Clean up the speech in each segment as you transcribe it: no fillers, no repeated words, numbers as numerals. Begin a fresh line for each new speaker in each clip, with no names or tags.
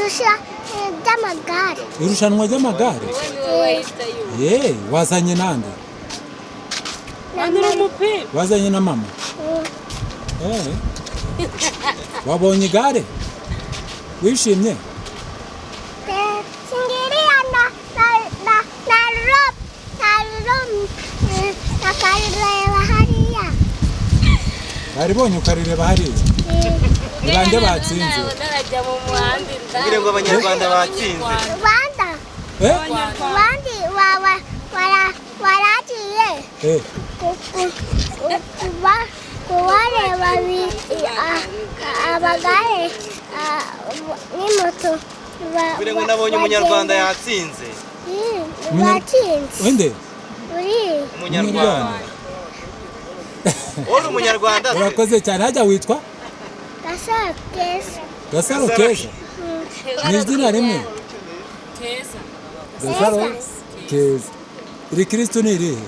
ry'amagare.
Irushanwa ry'amagare? Wazanye nande? Wazanye na mama? Wabonye igare? Wishimye? Baribonye ukarireba hariya? Ni bande batsinze?
Kugira ngo abanyarwanda batsinze.
Abandi waragiye kubareba abagare n'imoto.
Kugira ngo nabonye umunyarwanda yatsinze.
Batsinze.
Wende?
Umunyarwanda. Uri umunyarwanda?
Urakoze cyane. Hajya witwa?
Gasaro Keza.
Gasaro Keza? Ni izina rimwe?
Keza.
Gasaro Keza. Iri Kristo ni irihe?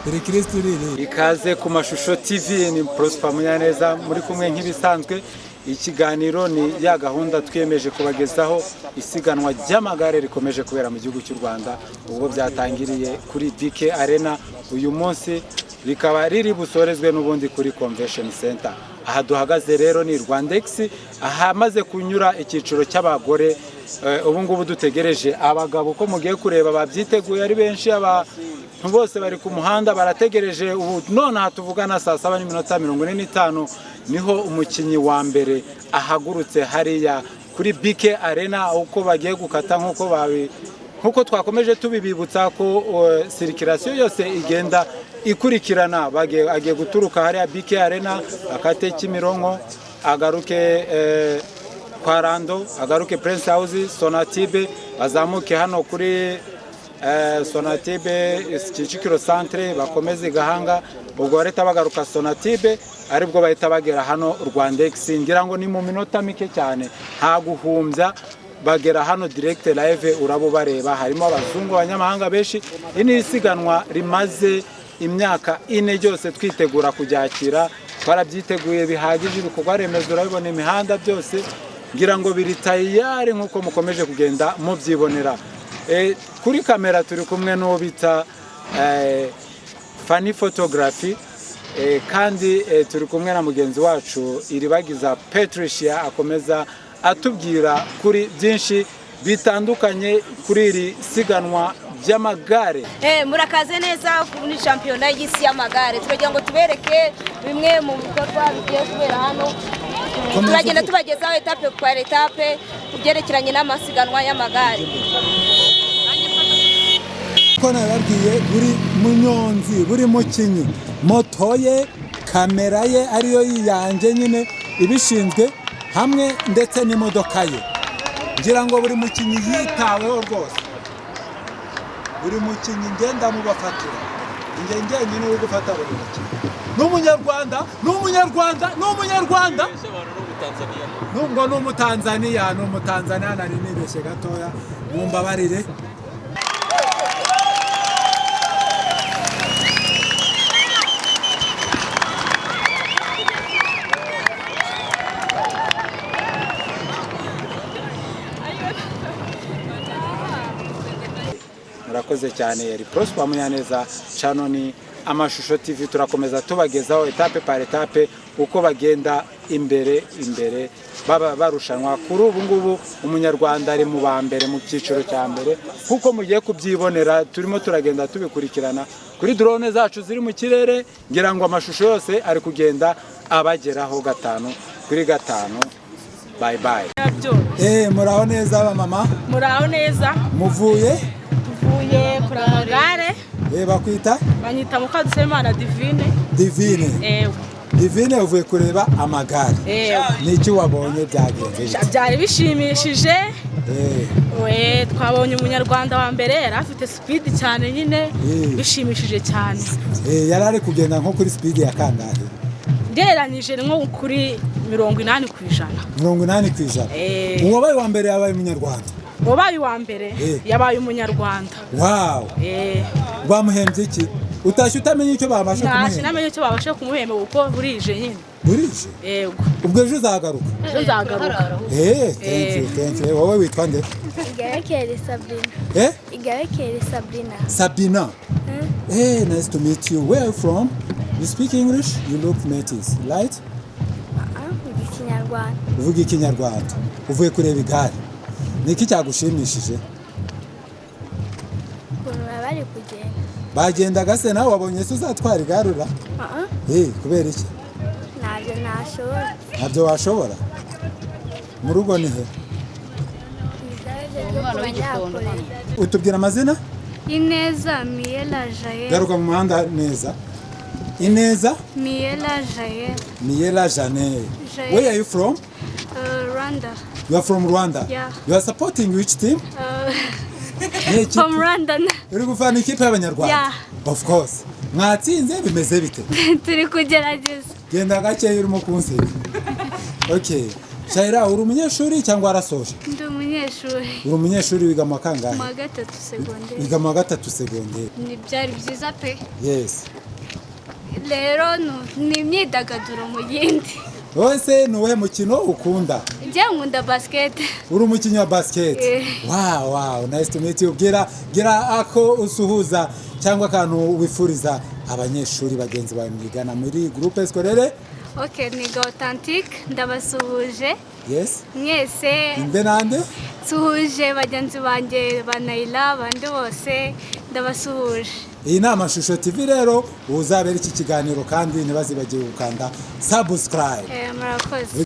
Iri Kristo ni irihe? Ikaze ku Mashusho TV, ni Prosper Munyaneza muri kumwe nk'ibisanzwe. Ikiganiro ni ya gahunda twiyemeje kubagezaho, isiganwa ry'amagare rikomeje kubera mu gihugu cy'u Rwanda, ubwo byatangiriye kuri BK Arena uyu munsi rikaba riri busorezwe n'ubundi kuri Convention Center. Aha duhagaze rero ni Rwandex, ahamaze kunyura icyiciro cy'abagore. Ubu ngubu dutegereje abagabo ko mugiye kureba babyiteguye ari benshi, abantu bose bari ku muhanda barategereje. Ubu none tuvugana saa 7:45 niho umukinyi wa mbere ahagurutse hariya kuri BK Arena, uko bagiye gukata nkuko twakomeje tubibibutsa ko circulation yose igenda ikurikirana. Agiye guturuka hariya BK Arena, akate Kimironko, agaruke kwa Rando, agaruke Prince House, Sonatibe, bazamuke hano kuri Sonatibe Kicukiro Centre, bakomeze Gahanga, ubwo bareta bagaruka Sonatibe, aribwo bahita bagera hano Rwandex. Ngira ngo ni mu minota mike cyane, nta guhumbya, bagera hano direct live, urabo bareba. Harimo abazungu, abanyamahanga benshi. Ini isiganwa rimaze imyaka 4 byose twitegura kujakira, twarabyiteguye bihagije. Ibikorwa remezo urabibona, imihanda byose ngira ngo biri tayari nkuko mukomeje kugenda mubyibonera. Kuri kamera turi kumwe n'uwo bita Funny Photography, kandi turi kumwe na mugenzi wacu Iribagiza Patricia, akomeza atubwira kuri byinshi bitandukanye kuri iri siganwa by'amagare.
Murakaze neza kuri championnat y'isi y'amagare, turagira ngo tubereke bimwe mu bikorwa bigiye kubera hano. Turagenda tubagezaho etape kwa etape kubyerekeranye n'amasiganwa y'amagare.
Ko nababwiye buri munyonzi, buri mukinyi, moto ye, kamera ye ariyo yiyanje nyine ibishinzwe, hamwe ndetse n'imodoka ye. Ngira ngo buri mukinyi yitaweho rwose. Buri mukinyi ngenda mubafatira. Nge nyine uri gufata buri mukinyi. N'umunyarwanda. Nubwo n'umutanzania nari nibeshye gatoya, mumbabarire. Murakoze cyane. Yari Prosper Munyaneza, channel ni Amashusho TV. Turakomeza tubagezaho etape par etape uko bagenda imbere baba barushanwa. Kuri ubu ngubu umunyarwanda ari mu ba mbere mu cyiciro cya mbere, kuko mugiye kubyibonera. Turimo turagenda tubikurikirana kuri drone zacu ziri mu kirere. Ngira ngo amashusho yose ari kugenda abageraho 5 kuri 5. Bye bye. Muraho neza ba mama?
Muraho neza.
Muvuye
kuri amagare.
Bakwita?
Banyita Mukadusemana Divine.
Divine, uvuye kureba amagare. Niki wabonye byagenze?
Byari bishimishije. Twabonye umunyarwanda wa mbere, yari afite speed cyane nyine, bishimishije cyane.
Yari ari kugenda nko kuri speed ya kangahe?
Gereranyije nko kuri 80%.
80%? Uwabaye wa mbere yabaye umunyarwanda?
Wabaye wa mbere yabaye umunyarwanda.
Wow. Bamuhembye iki? utashye utamenye icyo babasha
ntashye
kumuhemba
namenye icyo babasha kumuhemba kuko burije nyine
burije
yego
ubwo ejo uzagaruka
uzagaruka
thank you wowe witwa nde
Igarekere Sabrina. Igarekere Sabrina.
Sabina nice to meet you. Where are you from? You speak English? You look native, right?
Ikinyarwanda.
Uvuga ikinyarwanda. Uvuye kureba igare. Niki cyagushimishije?
Ukuntu bari kugenda.
Bagendaga se nawe wabonye se uzatwara igare ura? Kubera iki?
Ntabyo nashobora.
Ntabyo washobora? Mu rugo ni he? Utubwira amazina?
Ineza Miela Jael.
Garuka mu muhanda neza. Ineza
Miela Jael.
Miela Jael. Where are you from?
Rwanda.
You are from Rwanda?
Yeah.
You are supporting which team?
From Rwanda.
Uri gufana ikipe y'Abanyarwanda?
Yeah.
Of course. Mwatsinze bimeze bite?
Turi kugerageza.
Genda gake urimo kunseka. Okay. Shaira uri umunyeshuri cyangwa arasoje?
Ndi umunyeshuri.
Uri umunyeshuri wiga mu kangahe?
Mu 3 segonderi.
Wiga mu 3 segonderi.
Ni byari byiza pe.
Yes.
Rero ni imyidagaduro mu yindi.
Wese nuwe mukino ukunda?
Njye nkunda basket.
Uri umukinnyi wa basket? Wow, nice to meet you. Gira ako usuhuza cyangwa akantu wifuriza abanyeshuri bagenzi bawe mwigana muri groupe scolaire?
Okay, ni authentique ndabasuhuje.
Yes.
Mwese.
Inde nande?
Suhuje bagenzi banjye banayila abandi bose ndabasuhuje.
Iyi ni Amashusho TV rero uzabera iki kiganiro kandi ntibazibagiwe gukanda subscribe.
Murakoze.